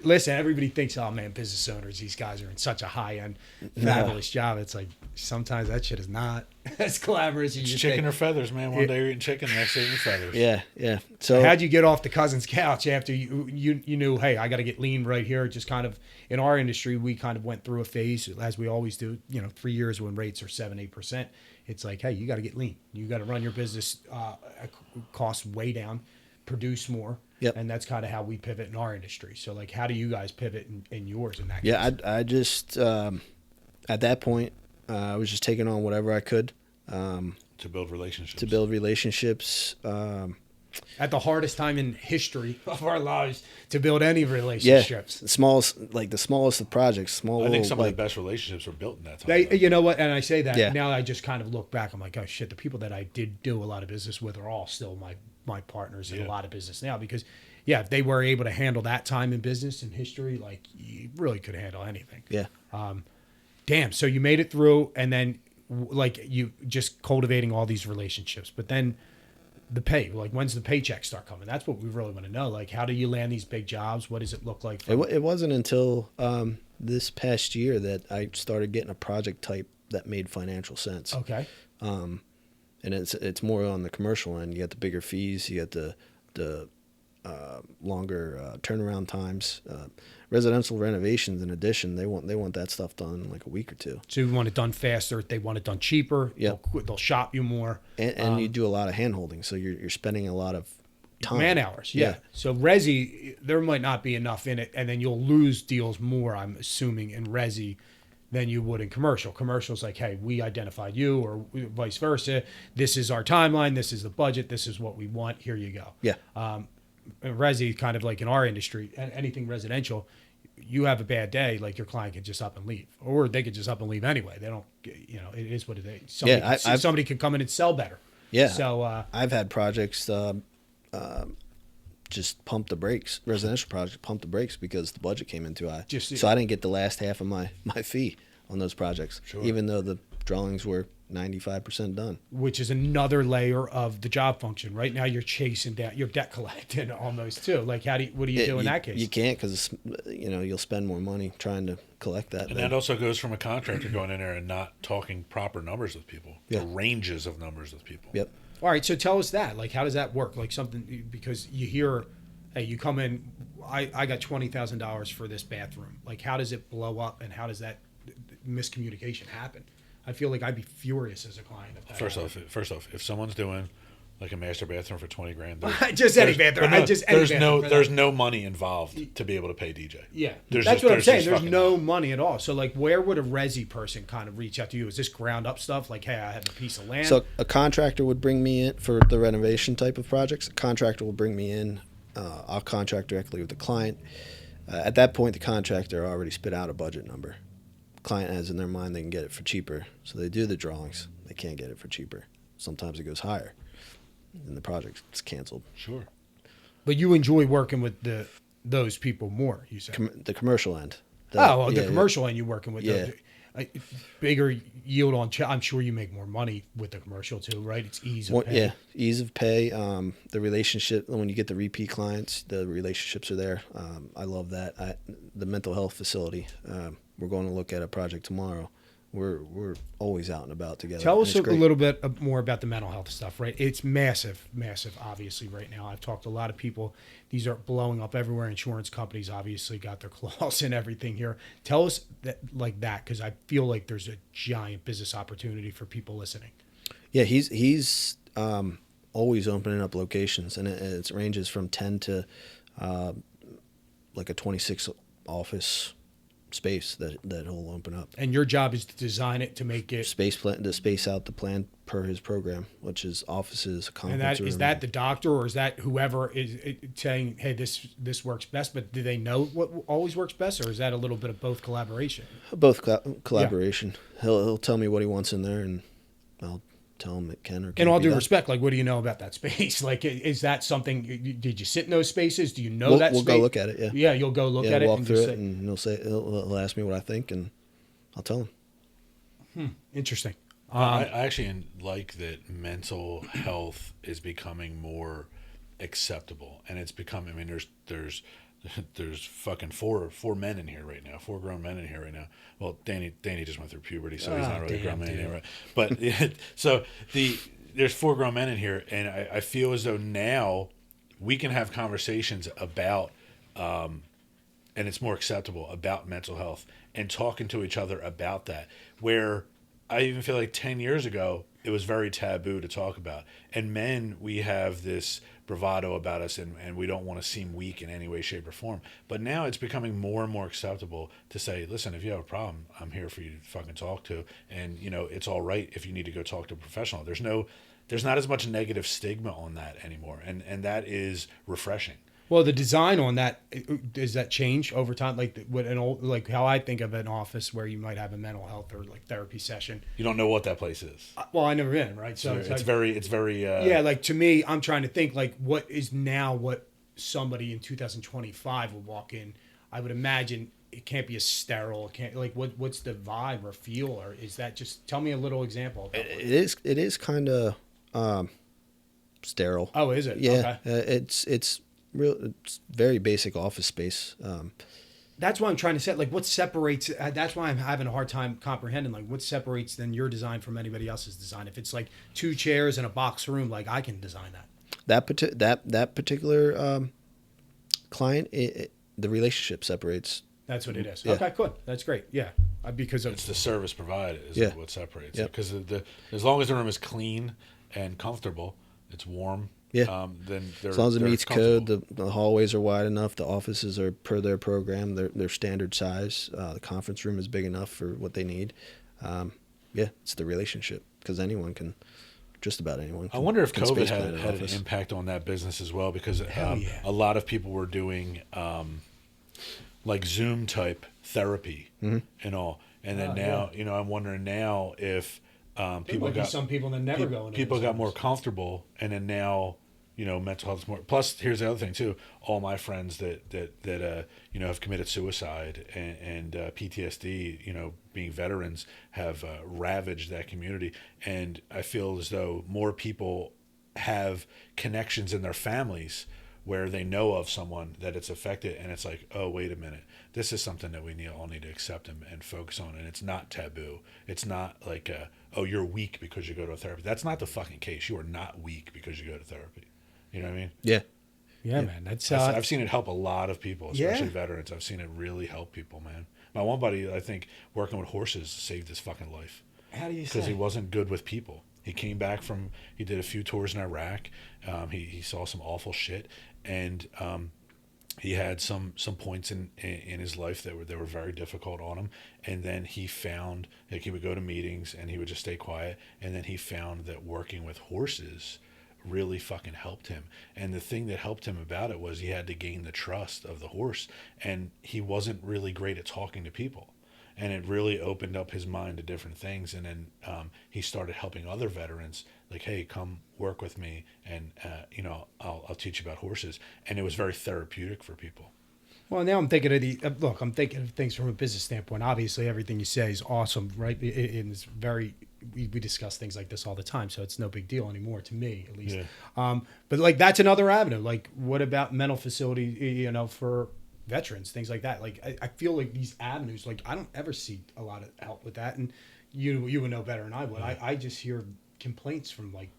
Listen, everybody thinks, oh man, business owners, these guys are in such a high end, fabulous job. It's like sometimes that shit is not as glamorous as it's you chicken think. or feathers, man. One day you're eating chicken, the next day you're eating feathers. Yeah. So how'd you get off the cousin's couch after you knew, hey, I got to get lean right here? Just kind of in our industry, we kind of went through a phase, as we always do. 3 years when rates are 7-8%. It's like, hey, you got to get lean. You got to run your business costs way down, produce more. Yep. And that's kind of how we pivot in our industry. So, like, how do you guys pivot in yours in that case? Yeah, I just, at that point, I was just taking on whatever I could. To build relationships. At the hardest time in history of our lives to build any relationships. Yeah, the smallest of projects. I think some of the best relationships were built in that time. You know what? And I say that Yeah. now I just kind of look back. I'm like, oh shit, the people that I did do a lot of business with are all still my partners in a lot of business now. Because if they were able to handle that time in business and history, like, you really could handle anything. Yeah. Damn. So you made it through, and then like you just cultivating all these relationships, but then the pay, like when's the paychecks start coming? That's what we really want to know. Like, how do you land these big jobs? What does it look like? It wasn't until this past year that I started getting a project type that made financial sense. Okay. And it's more on the commercial end. You get the bigger fees. You get the longer turnaround times. Residential renovations, in addition, they want that stuff done in like a week or two. So you want it done faster. They want it done cheaper. Yep. They'll shop you more. And you do a lot of hand holding, so you're spending a lot of time. Man hours, yeah. So resi, there might not be enough in it, and then you'll lose deals more, I'm assuming, in resi than you would in commercial. Commercial's like, hey, we identified you, or vice versa. This is our timeline. This is the budget. This is what we want. Here you go. Yeah. Resi, kind of like in our industry, anything residential, you have a bad day, like your client could just up and leave, or they could just up and leave anyway. They don't, it is what it is. Somebody could come in and sell better. Yeah. So I've had projects just pump the brakes, residential project pump the brakes because the budget came in too high. So I didn't get the last half of my fee on those projects, even though the drawings were 95% done. Which is another layer of the job function. Right now, you're chasing down, you're debt collecting almost too. Like, what do you do in that case? You can't, because you'll spend more money trying to collect that. And that also goes from a contractor going in there and not talking proper numbers with people, or ranges of numbers with people. Yep. All right, so tell us that. Like, how does that work? Like something, because you hear, hey, you come in, I got $20,000 for this bathroom. Like, how does it blow up, and how does that miscommunication happen? I feel like I'd be furious as a client. First off, if someone's doing like a master bathroom for $20,000, there's no money involved to be able to pay DJ. Yeah, that's what I'm saying. There's no money at all. So, like, where would a resi person kind of reach out to you? Is this ground up stuff? Like, hey, I have a piece of land. So a contractor would bring me in for the renovation type of projects. A contractor will bring me in. I'll contract directly with the client. At that point, the contractor already spit out a budget number. Client has in their mind they can get it for cheaper, so they do the drawings. They can't get it for cheaper. Sometimes it goes higher, and the project's canceled. Sure. But you enjoy working with those people more, you said. The commercial end. The commercial end you're working with. Yeah. Bigger yield on. I'm sure you make more money with the commercial too, right? It's ease of pay. Yeah, ease of pay. The relationship, when you get the repeat clients, the relationships are there. I love that. The mental health facility. We're going to look at a project tomorrow. We're always out and about together. Tell us a little bit more about the mental health stuff, right? It's massive, obviously, right now. I've talked to a lot of people. These are blowing up everywhere. Insurance companies obviously got their claws in everything here. Tell us that, because I feel like there's a giant business opportunity for people listening. Yeah, he's always opening up locations, and it ranges from 10 to like a 26 office space that he'll open up. And your job is to design it, to make it to space out the plan per his program, which is offices, conference room. Is that the doctor, or is that whoever is saying, hey, this works best? But do they know what always works best, or is that a little bit of both collaboration? Both collaboration. Yeah. He'll tell me what he wants in there, and I'll tell him it can or can't. In all due respect, like, what do you know about that space? Like, is that something? Did you sit in those spaces? Do you know that? We'll space? Go look at it. Yeah. Yeah, you'll go look at it. Walk through it, and he'll ask me what I think, and I'll tell him. Interesting. I actually like that mental health is becoming more acceptable, and it's becoming. I mean, there's fucking four men in here right now, 4 grown men in here right now. Well, Danny just went through puberty, so he's not really a grown man anymore. But so there's 4 grown men in here, and I feel as though now we can have conversations about, and it's more acceptable, about mental health and talking to each other about that. Where I even feel like 10 years ago, it was very taboo to talk about. And men, we have this bravado about us, and we don't want to seem weak in any way, shape, or form. But now it's becoming more and more acceptable to say, listen, if you have a problem, I'm here for you to fucking talk to. And, it's all right if you need to go talk to a professional. There's not as much negative stigma on that anymore. And that is refreshing. Well, the design on that, does that change over time? Like how I think of an office where you might have a mental health or like therapy session. You don't know what that place is. Well, I've never been, right? So it's very. Yeah, like to me, I'm trying to think like what somebody in 2025 would walk in. I would imagine it can't be as sterile. It can't like what's the vibe or feel, or is that just tell me a little example? It is kind of sterile. Oh, is it? Yeah, Okay. it's real. It's very basic office space. That's why I'm trying to set like what separates. That's why I'm having a hard time comprehending like what separates then your design from anybody else's design. If it's like 2 chairs and a box room, like I can design that. That particular client, the relationship separates. That's what it is. Yeah. Okay, cool. That's great. Yeah, because of It's the service provided is Yeah. what separates Yep. it. Because as long as the room is clean and comfortable, it's warm. Yeah. Then As long as it they're meets code, comfortable. the hallways are wide enough, the offices are per their program, they're standard size. The conference room is big enough for what they need. Yeah, it's the relationship because just about anyone. I wonder if can COVID space plan had an office. impact on that business as well, because Hell yeah. a lot of people were doing like Zoom type therapy and all. And then now, I'm wondering now if people got some people that never go into people those got more rooms. comfortable, and then now mental health is more. Plus, here's the other thing too. All my friends that have committed suicide and PTSD, being veterans, have ravaged that community, and I feel as though more people have connections in their families where they know of someone that it's affected, and it's like, oh, wait a minute, this is something that we all need to accept and focus on, and it's not taboo. It's not like, oh, you're weak because you go to a therapy. That's not the fucking case. You are not weak because you go to therapy. You know what I mean? Yeah. Yeah, man. That's I've seen it help a lot of people, especially Yeah. veterans. I've seen it really help people, man. My one buddy, I think, working with horses saved his fucking life. how do you Because say? he wasn't good with people. He came back he did a few tours in Iraq. He saw some awful shit, and he had some points in his life that were very difficult on him. And then he found, like, he would go to meetings and he would just stay quiet. And then he found that working with horses really fucking helped him. And the thing that helped him about it was he had to gain the trust of the horse, and he wasn't really great at talking to people. And it really opened up his mind to different things. And then he started helping other veterans, like, hey, come work with me, and I'll teach you about horses. And it was very therapeutic for people. Well, now I'm thinking of I'm thinking of things from a business standpoint. Obviously, everything you say is awesome, right? It's very. We discuss things like this all the time, so it's no big deal anymore to me, at least. Yeah. But like that's another avenue. Like, what about mental facility? For veterans, things like that. Like, I feel like these avenues. Like, I don't ever see a lot of help with that, and you would know better than I would. Yeah. I just hear complaints from like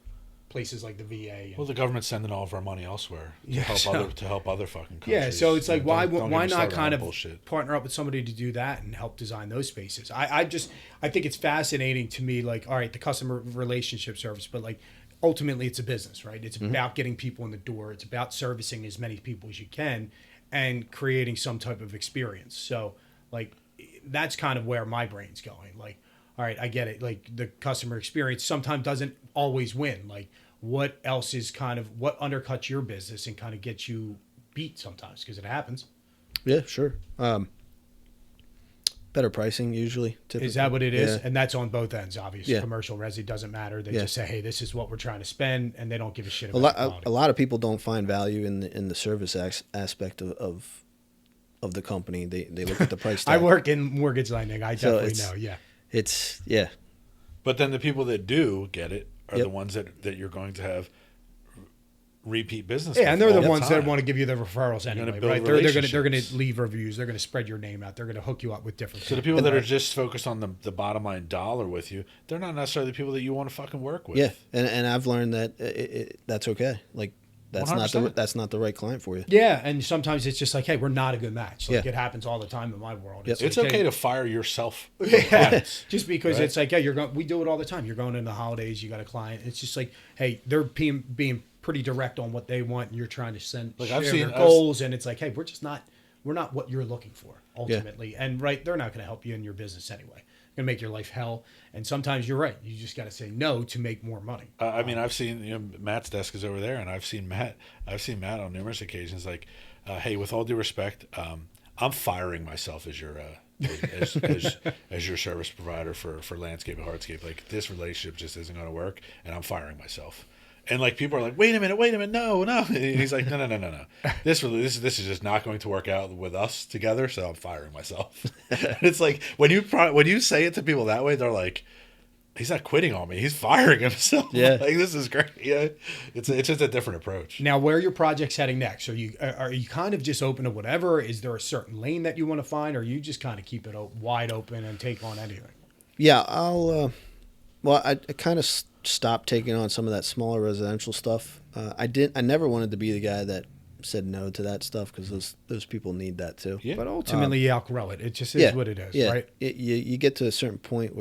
places like the VA. And, Well, the government's sending all of our money elsewhere to Yeah, help so- other fucking countries. yeah, so it's like Don't why get me not started kind on of bullshit. partner up with somebody to do that and help design those spaces? I think it's fascinating to me. Like, all right, the customer relationship service, but like ultimately it's a business, right? It's about getting people in the door. It's about servicing as many people as you can and creating some type of experience. So like that's kind of where my brain's going. Like, all right, I get it. Like the customer experience sometimes doesn't always win. Like what else is what undercuts your business and kind of gets you beat sometimes, because it happens. Yeah, sure. Better pricing usually. Typically. Is that what it is? Yeah. And that's on both ends, obviously. Yeah. Commercial, resi, doesn't matter. They Yeah. just say, hey, this is what we're trying to spend, and they don't give a shit A about lot, the quality. a lot of people don't find value in the service aspect of the company. They look at the price tag. I work in mortgage lending. I So definitely know, yeah. It's yeah. But then the people that do get it are Yep. the ones that you're going to have repeat business. Yeah, and with they're the all ones that time. want to give you the referrals gonna anyway, build right? They're going relationships. to leave reviews. They're going to spread your name out. They're going to hook you up with different So the people that are just focused on the bottom line dollar with you, they're not necessarily the people that you want to fucking work with. Yeah, and I've learned that that's okay. Like that's not 100%. the right client for you. Yeah, and sometimes it's just like, hey, we're not a good match. Like Yeah. it happens all the time in my world. Yep. It's like, okay hey, to fire yourself. Yeah, just because Right? it's like, yeah, we do it all the time. You're going into the holidays, you got a client. It's just like, hey, they're being pretty direct on what they want, and you're trying to Like, share I've their seen- goals, and it's like, hey, we're not what you're looking for ultimately. And right, they're not going to help you in your business anyway. Going to make your life hell. And sometimes you're right. You just got to say no to make more money. I mean, I've seen Matt's desk is over there, and I've seen Matt on numerous occasions. Like, hey, with all due respect, I'm firing myself as your as your service provider for landscape and hardscape. Like, this relationship just isn't going to work, and I'm firing myself. And like people are like, wait a minute, no. And he's like, no. This is just not going to work out with us together. So I'm firing myself. It's like when you say it to people that way, they're like, he's not quitting on me. He's firing himself. Yeah. Like, this is great. Yeah. It's just a different approach. Now, where are your projects heading next? Are you kind of just open to whatever? Is there a certain lane that you want to find, or you just kind of keep it wide open and take on anything? Yeah, I kind of stopped taking on some of that smaller residential stuff. I never wanted to be the guy that said no to that stuff, because those people need that too. Yeah. But ultimately, you outgrow it. It just is what it is, right? You get to a certain point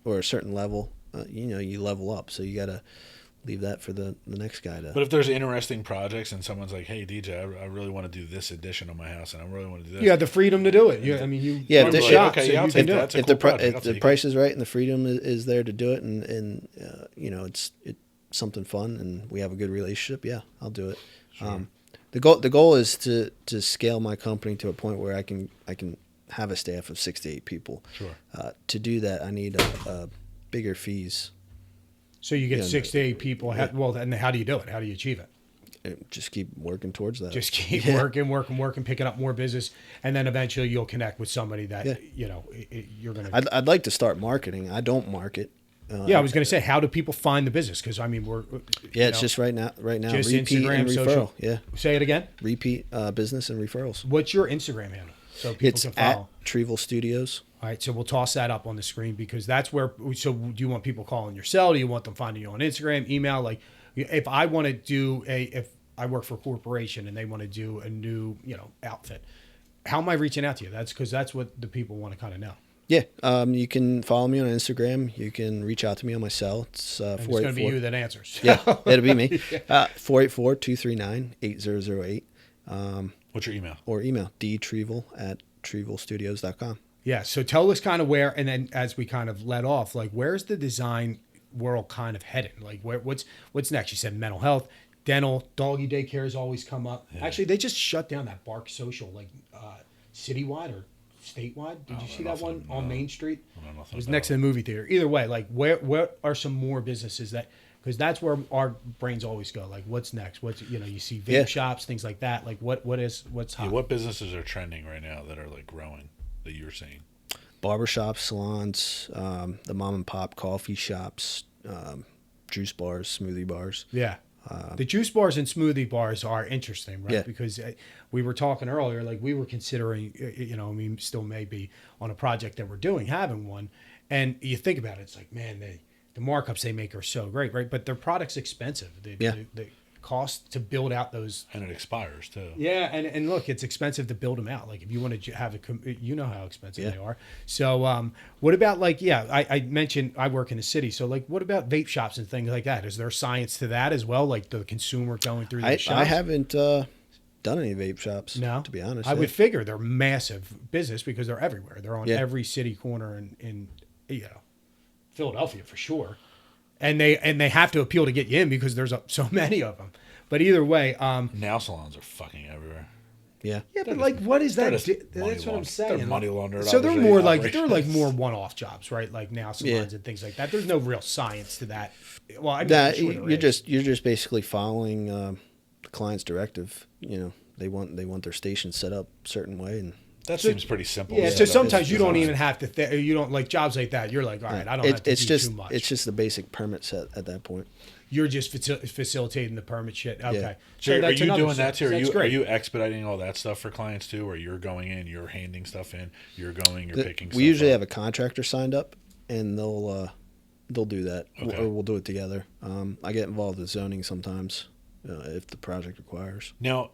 or a certain level, you level up. So you got to leave that for the next guy to. But if there's interesting projects and someone's like, hey, DJ, I really want to do this addition on my house, and I really want to do this. You have the freedom to do it. You run the shop, okay, so yeah, I'll you take can do that. it. If the price is right and the freedom is there to do it, and it's something fun, and we have a good relationship, yeah, I'll do it. Sure. The goal is to scale my company to a point where I can have a staff of 6 to 8 people. Sure. To do that, I need bigger fees. So you get 6 to 8 people. Well, then how do you do it? How do you achieve it? Just keep working towards that. Just keep working, picking up more business, and then eventually you'll connect with somebody that you're gonna. I'd like to start marketing. I don't market. I was gonna say, how do people find the business? Because I mean, it's just right now. Just repeat Instagram, and referral. social. Yeah. Say it again. Repeat business and referrals. What's your Instagram handle so people It's can follow? at Trievel Studios. All right, so we'll toss that up on the screen, because that's where. So, do you want people calling your cell? Do you want them finding you on Instagram, email? Like, if I want to do if I work for a corporation and they want to do a new, outfit, how am I reaching out to you? That's because that's what the people want to kind of know. Yeah, you can follow me on Instagram. You can reach out to me on my cell. It's 484. It's going to be you that answers. Yeah, it'll be me. 484-239-8008. What's your email? Or email dtrievel@trievelstudios.com. Yeah. So tell us kind of where, and then as we kind of let off, like, where's the design world kind of heading? Like, what's next? You said mental health, dental, doggy daycare has always come up. Yeah. Actually, they just shut down that Bark Social, like citywide or statewide. Did you see that one on Main Street? It was next to the movie theater. Either way, like, where are some more businesses that? Because that's where our brains always go. Like, what's next? You see vape shops, things like that. Like, what's hot? Yeah, what businesses are trending right now that are like growing that you're seeing? Barbershops, salons, the mom and pop coffee shops, juice bars, smoothie bars. Yeah. The juice bars and smoothie bars are interesting, right? Yeah. Because we were talking earlier, like, we were considering, still may be on a project that we're doing, having one. And you think about it, it's like, man, the markups they make are so great, right? But their product's expensive. The cost to build out those, and it expires too. Yeah, and look, it's expensive to build them out. Like, if you want to have how expensive they are. So, what about I mentioned I work in the city. So, like, what about vape shops and things like that? Is there science to that as well? Like the consumer going through the shops? I haven't done any vape shops. No, to be honest. I would figure they're massive business because they're everywhere. They're on every city corner in Philadelphia for sure. And they have to appeal to get you in because there's so many of them. But either way, nail salons are fucking everywhere. Yeah. Yeah, but like, what is that? That's what I'm saying. They're money laundered. So they're more like more one-off jobs, right? Like nail salons and things like that. There's no real science to that. Well, you're just basically following the client's directive. They want their station set up a certain way, and that seems pretty simple. Yeah. So sometimes you don't even have to. You don't like jobs like that. You're like, all right, I don't have to do too much. It's just the basic permit set at that point. You're just facilitating the permit shit. Okay. Yeah. So are you doing that too? Are you expediting all that stuff for clients too, where you're going in, you're handing stuff in, you're picking stuff We usually up? have a contractor signed up, and they'll do that, or we'll do it together. I get involved with zoning sometimes if the project requires. Now,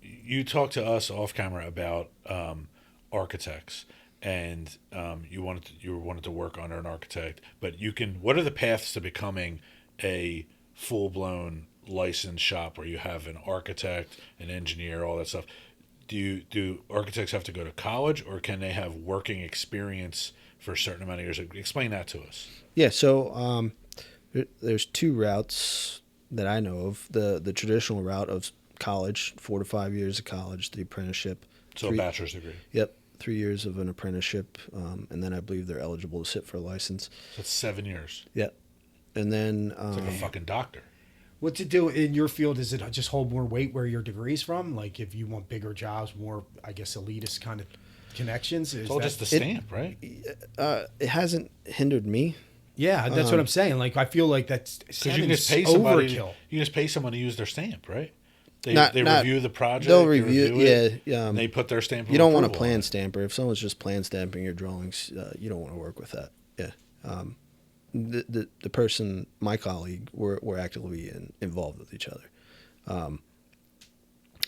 you talked to us off camera about architects, and you wanted to work under an architect, but what are the paths to becoming a full-blown licensed shop where you have an architect, an engineer, all that stuff? Do architects have to go to college, or can they have working experience for a certain amount of years? Explain that to us. Yeah, so there's 2 routes that I know of. The traditional route of college, 4 to 5 years of college, the apprenticeship. So a bachelor's degree. Yep, 3 years of an apprenticeship, and then I believe they're eligible to sit for a license. That's 7 years. Yep. And then it's like a fucking doctor. What's it do in your field? Is it just hold more weight where your degree's from? Like if you want bigger jobs, more, I guess, elitist kind of connections? It's all just the stamp, right? It hasn't hindered me. Yeah, that's what I'm saying. Like I feel like that's because you can just pay somebody. Overkill. You can just pay someone to use their stamp, right? They Not- review the project. They'll they review it, yeah. and they put their stamp. You don't want a approval on plan it. stamper. If someone's just plan stamping your drawings, you don't want to work with that. Yeah. The person, my colleague, we're actively involved with each other.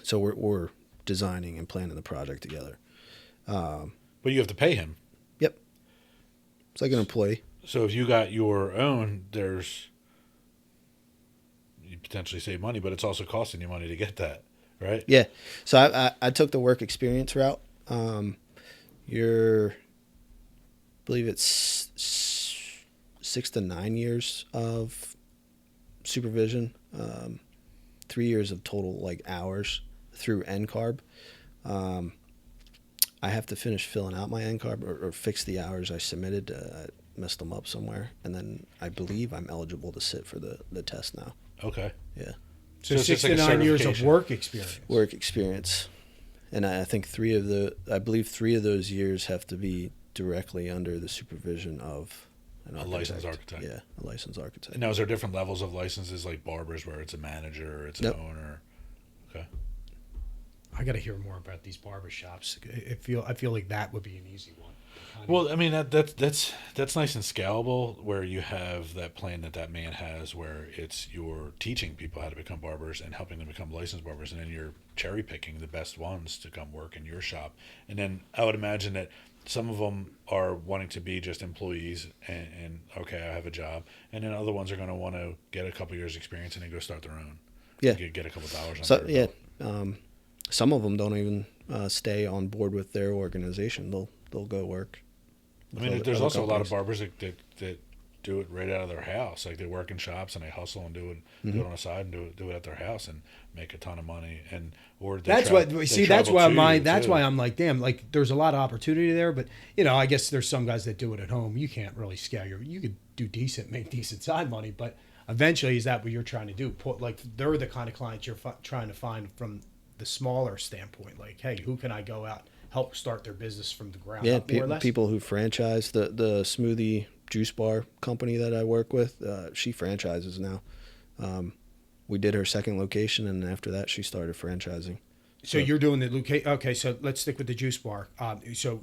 So we're designing and planning the project together. But you have to pay him. Yep. It's like an employee. So if you got your own, you potentially save money, but it's also costing you money to get that, right? Yeah. So I took the work experience route. I believe it's 6 to 9 years of supervision, 3 years of total like hours through NCARB. I have to finish filling out my NCARB or fix the hours I submitted. I messed them up somewhere, and then I believe I'm eligible to sit for the test now. Okay. Yeah. So it's 6 just like to a 9 years of certification. work experience. Work experience, and I think I believe 3 of those years have to be directly under the supervision of an A architect. licensed architect. Yeah, a licensed architect. And now, is there different levels of licenses, like barbers, where it's a manager or it's an Nope. owner? Okay. I got to hear more about these barbershops. I feel like that would be an easy one. Well, I mean that's nice and scalable, where you have that plan that man has, where you're teaching people how to become barbers and helping them become licensed barbers, and then you're cherry picking the best ones to come work in your shop. And then I would imagine that some of them are wanting to be just employees and okay, I have a job, and then other ones are going to want to get a couple years experience and then go start their own. Yeah. Get a couple dollars. So under their yeah, belt. some of them don't even stay on board with their organization. They'll go work. I mean, with there's other also a lot of companies. barbers that do it right out of their house. Like they work in shops and they hustle and do it on the side and do it at their house and make a ton of money. And or they That's travel that's too. why I'm like, damn, like there's a lot of opportunity there, but I guess there's some guys that do it at home. You can't really scale you could make decent side money, but eventually is that what you're trying to do? They're the kind of clients you're trying to find from the smaller standpoint. Like, hey, who can I go out, help start their business from the ground up, more or less? People who franchise the smoothie juice bar company that I work with, she franchises now. We did her second location, and after that, she started franchising. So you're doing the location. Okay, so let's stick with the juice bar. So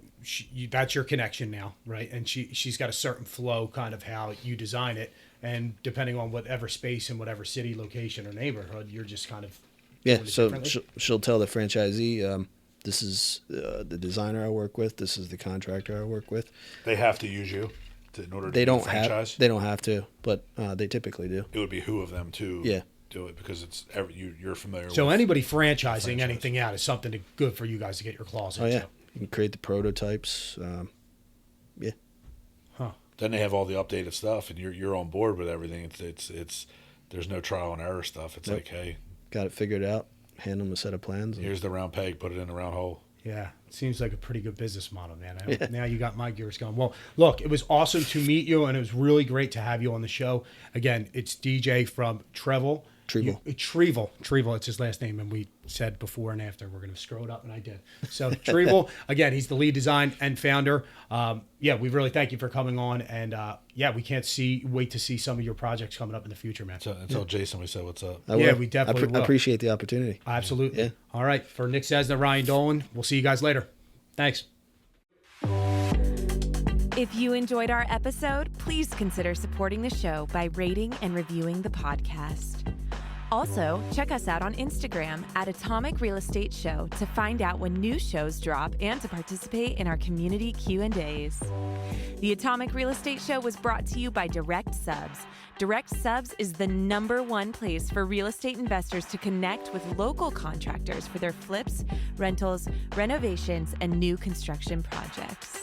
that's your connection now, right? And she's got a certain flow, kind of how you design it, and depending on whatever space and whatever city, location, or neighborhood, you're just kind of Yeah, doing it so differently? she'll tell the franchisee, this is the designer I work with, this is the contractor I work with. They have to use you in order to They don't franchise. they don't have to, but they typically do. It would behoove them to Yeah. do it because you're familiar. So with anybody franchising franchise. anything out is something good for you guys to get your claws Oh into. yeah, you can create the prototypes. Yeah. Huh. Then they have all the updated stuff, and you're on board with everything. It's there's no trial and error stuff. It's Nope. like, hey, Got it figured out. Hand them a set of plans. And here's the round peg, put it in the round hole. Yeah, it seems like a pretty good business model, man. Yeah. Now you got my gears going. Well, look, it was awesome to meet you, and it was really great to have you on the show. Again, it's DJ from Trievel. Trievel. Trievel, it's his last name, and we said before and after we're going to screw it up, and I did. So Trievel, again, he's the lead design and founder. Yeah, we really thank you for coming on, and yeah, we can't wait to see some of your projects coming up in the future, man. So tell Jason we said what's up. I Yeah, will. we definitely will. I appreciate the opportunity. Absolutely. Yeah. All right, for Nick Cessna, Ryan Dolan, we'll see you guys later. Thanks. If you enjoyed our episode, please consider supporting the show by rating and reviewing the podcast. Also, check us out on Instagram at Atomic Real Estate Show to find out when new shows drop and to participate in our community Q&As. The Atomic Real Estate Show was brought to you by Direct Subs. Direct Subs is the #1 place for real estate investors to connect with local contractors for their flips, rentals, renovations, and new construction projects.